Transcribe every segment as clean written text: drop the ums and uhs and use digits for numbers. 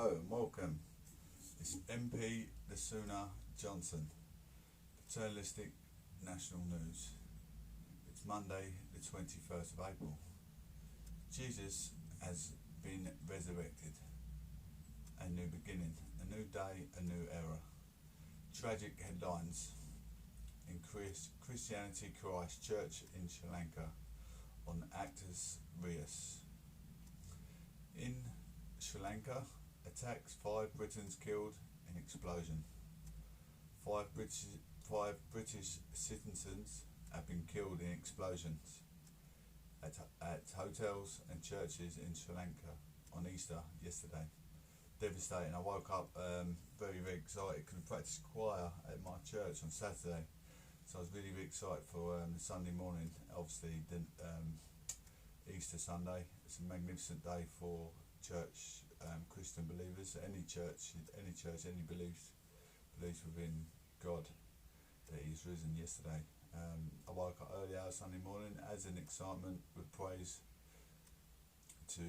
Hello and welcome. It's MP Lasuna Johnson, Paternalistic National News. It's Monday the 21st of April. Jesus has been resurrected. A new beginning, a new day, a new era. Tragic headlines in Christianity Christ Church in Sri Lanka on actors Rios. In Sri Lanka, attacks, 5 Britons killed in explosion. Five British citizens have been killed in explosions at hotels and churches in Sri Lanka on Easter yesterday. Devastating. I woke up very excited because I practiced choir at my church on Saturday, so I was really excited for the Sunday morning. Obviously, the Easter Sunday. It's a magnificent day for church Christian believers. Any church, any beliefs within God that He's risen yesterday. I woke up early hours Sunday morning as an excitement with praise to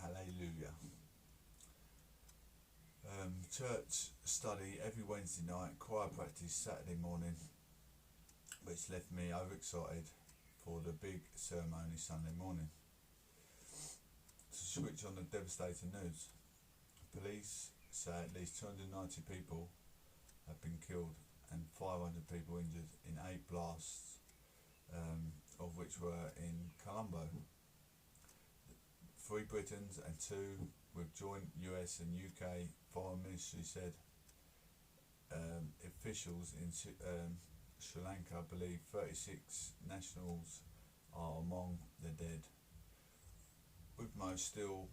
Hallelujah. Church study every Wednesday night, choir practice Saturday morning, which left me overexcited for the big ceremony Sunday morning. To switch on the devastating news, police say at least 290 people have been killed and 500 people injured in 8 blasts, of which were in Colombo. 3 Britons and 2 with joint US and UK foreign ministry said. Officials in Sri Lanka believe 36 nationals are among the dead, with most still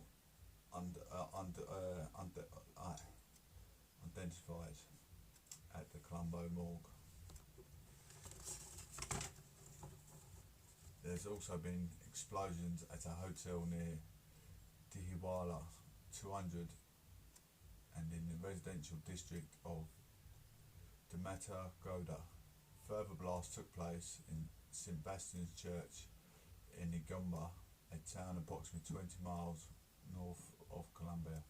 identified at the Colombo morgue. There's also been explosions at a hotel near Dihiwala 200 and in the residential district of Goda. Further blasts took place in St. Bastian's Church in Igomba, a town approximately 20 miles north of Colombia.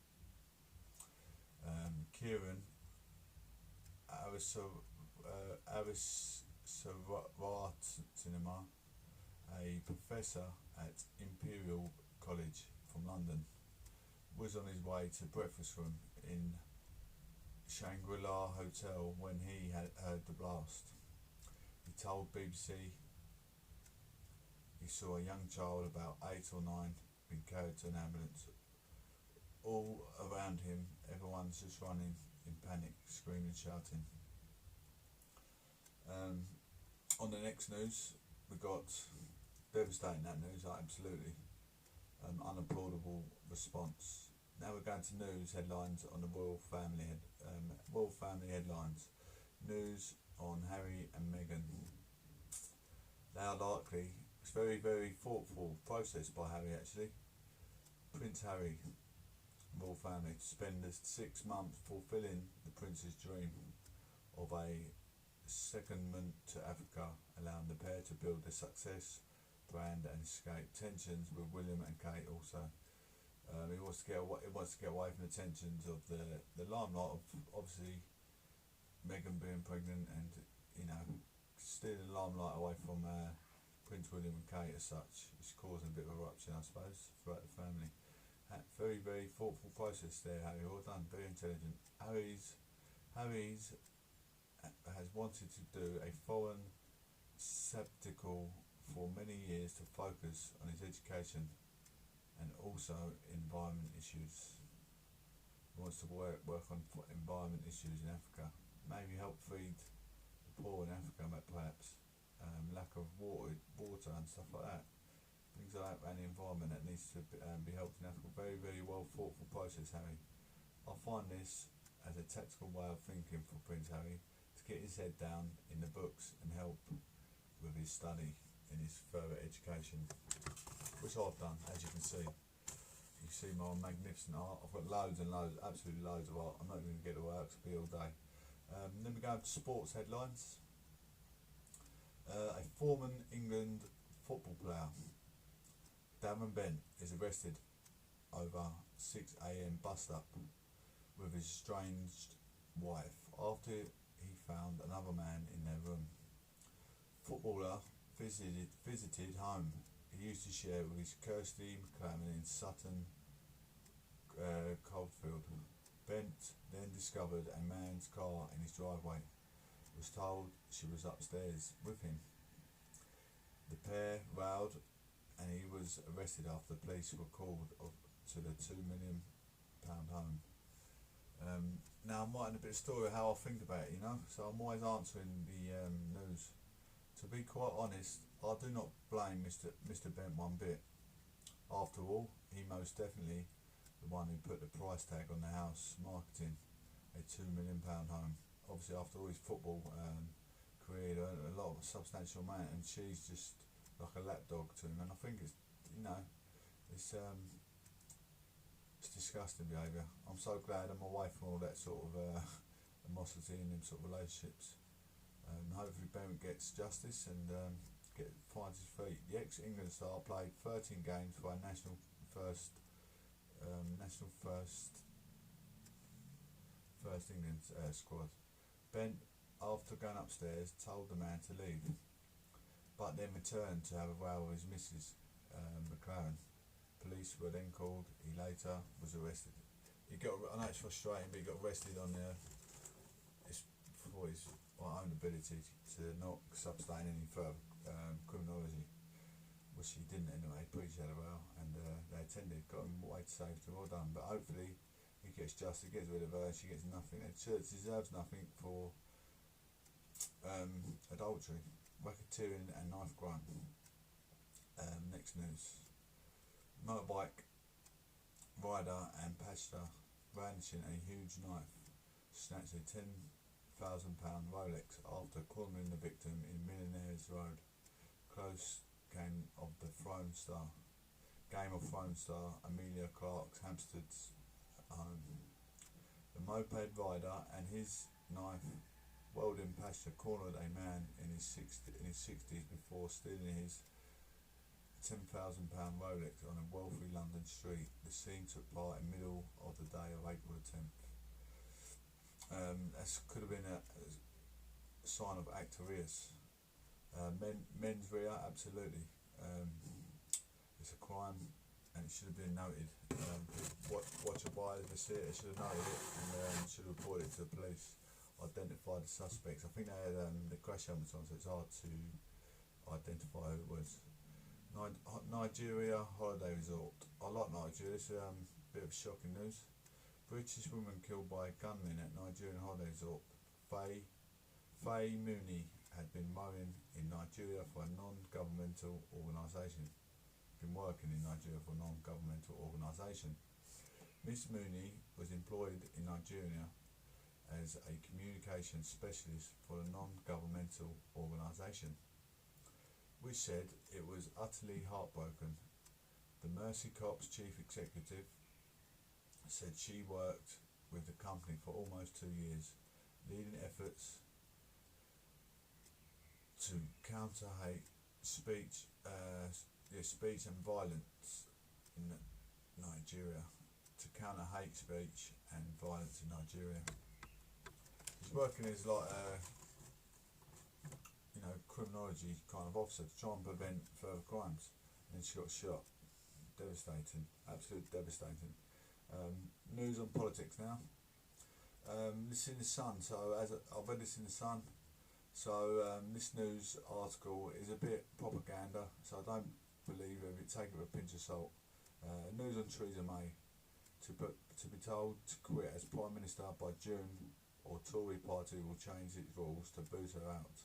Kieran Cinema, a professor at Imperial College from London, was on his way to the breakfast room in Shangri-La Hotel when he had heard the blast. He told BBC he saw a young child about 8 or 9 being carried to an ambulance. All around him, everyone's just running in panic, screaming, shouting. On the next news, we got devastating that news, absolutely unapplaudable response. Now we're going to news headlines on the royal family headlines. News on Harry and Meghan. They are likely, it's very thoughtful process by Harry actually. Prince Harry, royal family, to spend the 6 months fulfilling the prince's dream of a secondment to Africa, allowing the pair to build their success, brand and escape tensions with William and Kate also. He wants to get away from the tensions of the limelight of obviously Meghan being pregnant and stealing the limelight away from Prince William and Kate as such. It's causing a bit of a rupture, I suppose, throughout the family. Very thoughtful process there, Harry. Well done, very intelligent. Harry's has wanted to do a foreign sabbatical for many years to focus on his education and also environment issues. He wants to work on environment issues in Africa, maybe help feed the poor in Africa, perhaps. Lack of water and stuff like that. Things like that around the environment that needs to be helped in Africa. Very well thoughtful process, Harry. I find this as a tactical way of thinking for Prince Harry to get his head down in the books and help with his study in his further education, which I've done, as you can see. You see my magnificent art. I've got loads and loads, absolutely loads of art. I'm not even going to get to work, it'll be all day. Then we go to sports headlines. A former England football player, Darren Bent, is arrested over 6 AM bust up with his estranged wife after he found another man in their room. Footballer visited home. He used to share with his Kirsty McClaren in Sutton Coldfield. Bent then discovered a man's car in his driveway. Was told she was upstairs with him. The pair rowed and he was arrested after the police were called to the £2 million home. Now I'm writing a bit of story of how I think about it, so I'm always answering the news. To be quite honest, I do not blame Mr. Bent one bit. After all, he most definitely the one who put the price tag on the house, marketing a £2 million home. Obviously, after all his football career, he earned a lot of substantial amount, and she's just like a lapdog to him. And I think it's disgusting behaviour. I'm so glad I'm away from all that sort of animosity and them sort of relationships. Hopefully Bent gets justice and finds his feet. The ex-England star played 13 games for our national first England squad. Bent, after going upstairs, told the man to leave, but then returned to have a row with his missus, McLaren. Police were then called. He later was arrested. I know it's frustrating, but he got arrested for his own ability to not sustain any further criminology, which he didn't anyway. Police had a row and they attended, got him away to safety. Well done. But hopefully he gets justice, gets rid of her, she gets nothing. The church deserves nothing for adultery, racketeering and knife crime. Next news. Motorbike rider and pastor brandishing a huge knife snatched a £10,000 Rolex after cornering the victim in Millionaires Road. Close game of Thrones star Emilia Clarke's Hampstead's home. The moped rider and his knife welding pastor cornered a man in his 60s before stealing his £10,000 Rolex on a wealthy London street. The scene took part in the middle of the day of April the 10th. That could have been a sign of actorius. Mens rea, absolutely. It's a crime and it should have been noted. Watch a buyer, they see it, they should have noted it and should have reported it to the police. Identify the suspects. I think they had the crash helmets on, so it's hard to identify who it was. Nigeria holiday resort. I like Nigeria. It's a bit of shocking news. British woman killed by a gunman at Nigerian holiday resort. Faye Mooney had been mowing in Nigeria for a non-governmental organisation. Been working in Nigeria for a non-governmental organisation. Miss Mooney was employed in Nigeria as a communications specialist for a non-governmental organisation, which said it was utterly heartbroken. The Mercy Corps chief executive said she worked with the company for almost 2 years, leading efforts to counter hate speech, speech and violence in Nigeria. To counter hate speech and violence in Nigeria. She's working as like a criminology kind of officer to try and prevent further crimes, and then she got shot. Devastating, absolutely devastating. News on politics now. This is in the Sun, so I've read this in the Sun, so this news article is a bit propaganda, so I don't believe it, take it with a pinch of salt. News on Theresa May to be told to quit as Prime Minister by June, or Tory party will change its rules to boot her out.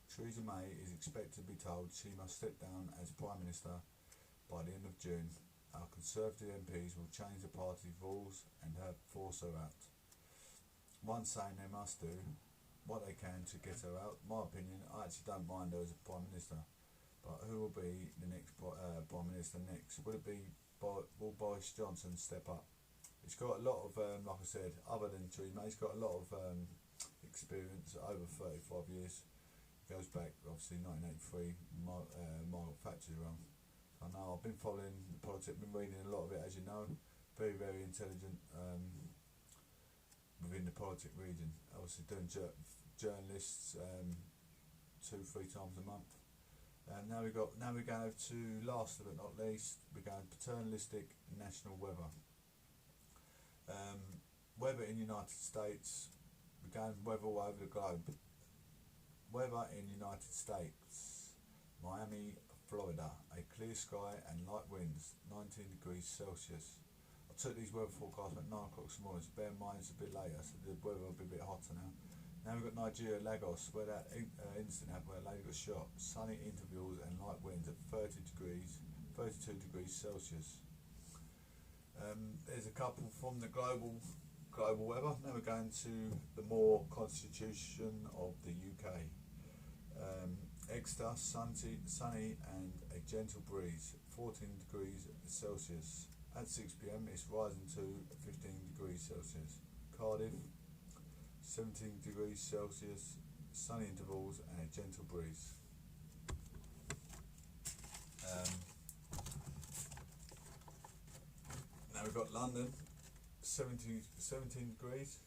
Theresa May is expected to be told she must step down as Prime Minister by the end of June. Our Conservative MPs will change the party's rules and force her out. One saying they must do what they can to get her out. My opinion, I actually don't mind her as a Prime Minister, but who will be the next Prime Minister next? Will Boris Johnson step up? He's got a lot of, like I said, other than Theresa May, he's got a lot of experience, over 35 years. Goes back, obviously, 1983, Margaret Thatcher around. I know I've been following the politics, been reading a lot of it, as you know. Very, very intelligent within the politic region. Obviously doing journalists 2-3 times a month. And now we're going over to, last but not least, we're going paternalistic national weather. Weather in the United States, we're going weather all over the globe. Weather in United States, Miami, Florida, a clear sky and light winds, 19 degrees Celsius. I took these weather forecasts at 9 o'clock this morning, so bear in mind it's a bit later, so the weather will be a bit hotter now. Now we've got Nigeria, Lagos, where that incident happened where a lady got shot. Sunny intervals and light winds at 32 degrees Celsius. There's a couple from the global weather. Now we're going to the more constitution of the UK. Exeter, sunny and a gentle breeze, 14 degrees Celsius. At 6 p.m. it's rising to 15 degrees Celsius. Cardiff, 17 degrees Celsius, sunny intervals and a gentle breeze. Now we've got London, 17 degrees,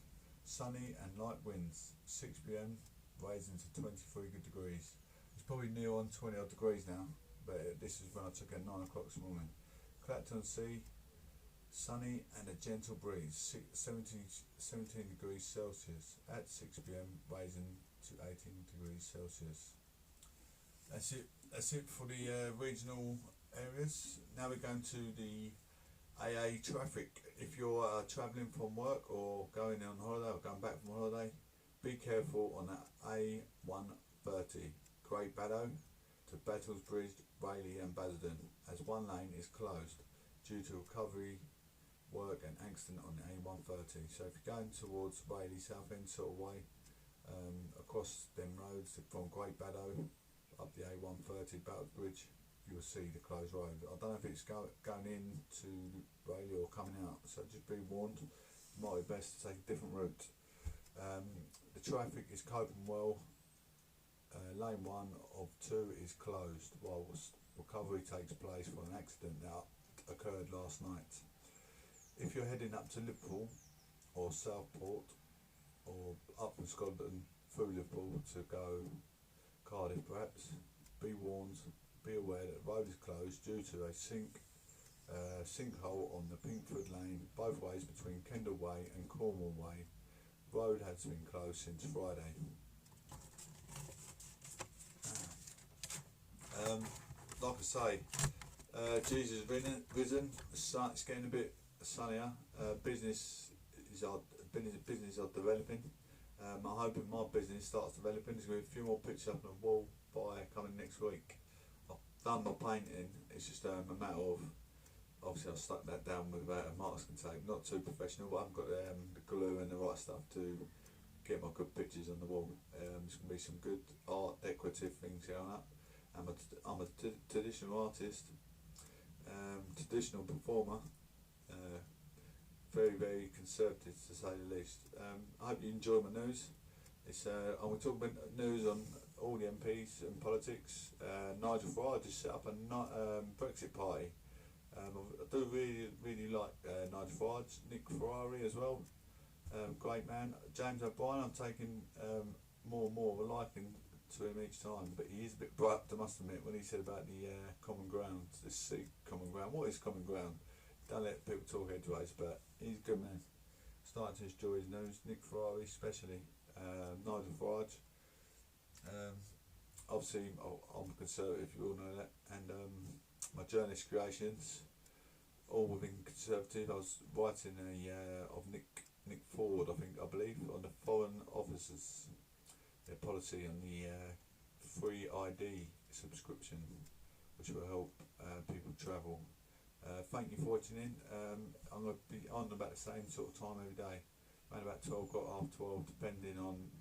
sunny and light winds, 6 p.m. rising to 23 good degrees. It's probably near on 20 odd degrees now, but this is when I took it at 9 o'clock this morning. Clacton-on-Sea, sunny and a gentle breeze, 17 degrees Celsius. At 6 p.m. rising to 18 degrees Celsius. That's it for the regional areas. Now we're going to the AA traffic. If you're travelling from work or going on holiday or going back from holiday, be careful on that A130, Great Baddow to Battlesbridge, Rayleigh and Basildon, as one lane is closed due to recovery work and accident on the A130. So if you're going towards Rayleigh, Southend sort of way, across them roads from Great Baddow up the A130, Battlesbridge, you will see the closed road. I don't know if it's going in to Rayleigh or coming out, so just be warned. It might be best to take a different route. The traffic is coping well. Lane 1 of 2 is closed whilst recovery takes place for an accident that occurred last night. If you're heading up to Liverpool or Southport or up from Scotland through Liverpool to go Cardiff perhaps, be warned, be aware that the road is closed due to a sinkhole on the Pinkford Lane both ways between Kendall Way and Cornwall Way. The road has been closed since Friday. Like I say, Jesus is risen. It's getting a bit sunnier. Business are developing. I'm hoping my business starts developing. There's going to be a few more pictures up on the wall by coming next week. I've done my painting. It's just a matter of, obviously I've stuck that down with masking tape. Not too professional, but I've got the glue and the right stuff to get my good pictures on the wall. There's going to be some good art, decorative things going up. I'm a traditional artist, traditional performer, very, very conservative to say the least. I hope you enjoy my news. I'm going to talk about news on all the MPs and politics. Nigel Farage just set up a Brexit party. I do really like Nigel Farage, Nick Ferrari as well, great man. James O'Brien, I'm taking more and more of a liking to him each time, but he is a bit bright, I must admit, when he said about the common ground, the Sikh common ground. What is common ground? Don't let people talk edgeways, but he's a good man. Starting to enjoy his news, Nick Ferrari especially, Nigel Farage. Obviously, I'm a conservative, you all know that, and my journalist creations, all within conservative. I was writing of Nick Ford, I believe, on the foreign officers. Their policy on the free ID subscription, which will help people travel. Thank you for watching in. I'm going to be on about the same sort of time every day, around about 12, half 12, depending on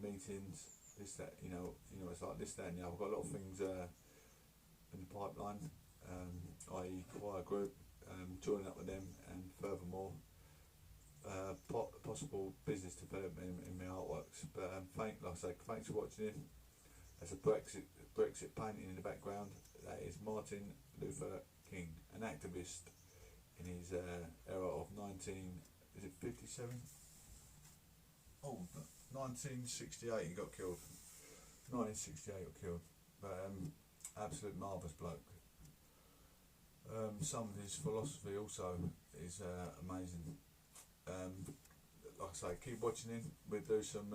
meetings, this, that, it's like this, that and the other. I've got a lot of things in the pipeline, i.e. choir group, joining up with them, and furthermore, possible business development in my artworks. But like I say, thanks for watching in. There's a Brexit painting in the background. That is Martin Luther King, an activist in his era of 1957. Oh, 1968 he got killed. 1968 got killed. But absolute marvellous bloke. Some of his philosophy also is amazing. Like I say, keep watching him. We'll do some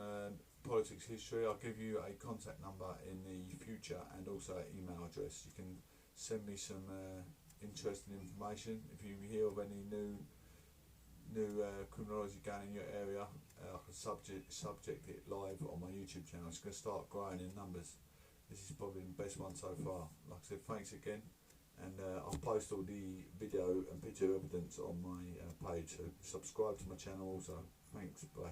politics history. I'll give you a contact number in the future and also an email address. You can send me some interesting information. If you hear of any new criminology going in your area, I can subject it live on my YouTube channel. It's going to start growing in numbers. This is probably the best one so far. Like I said, thanks again, and I'll post all the video and picture evidence on my page, so subscribe to my channel also. Thanks, bye.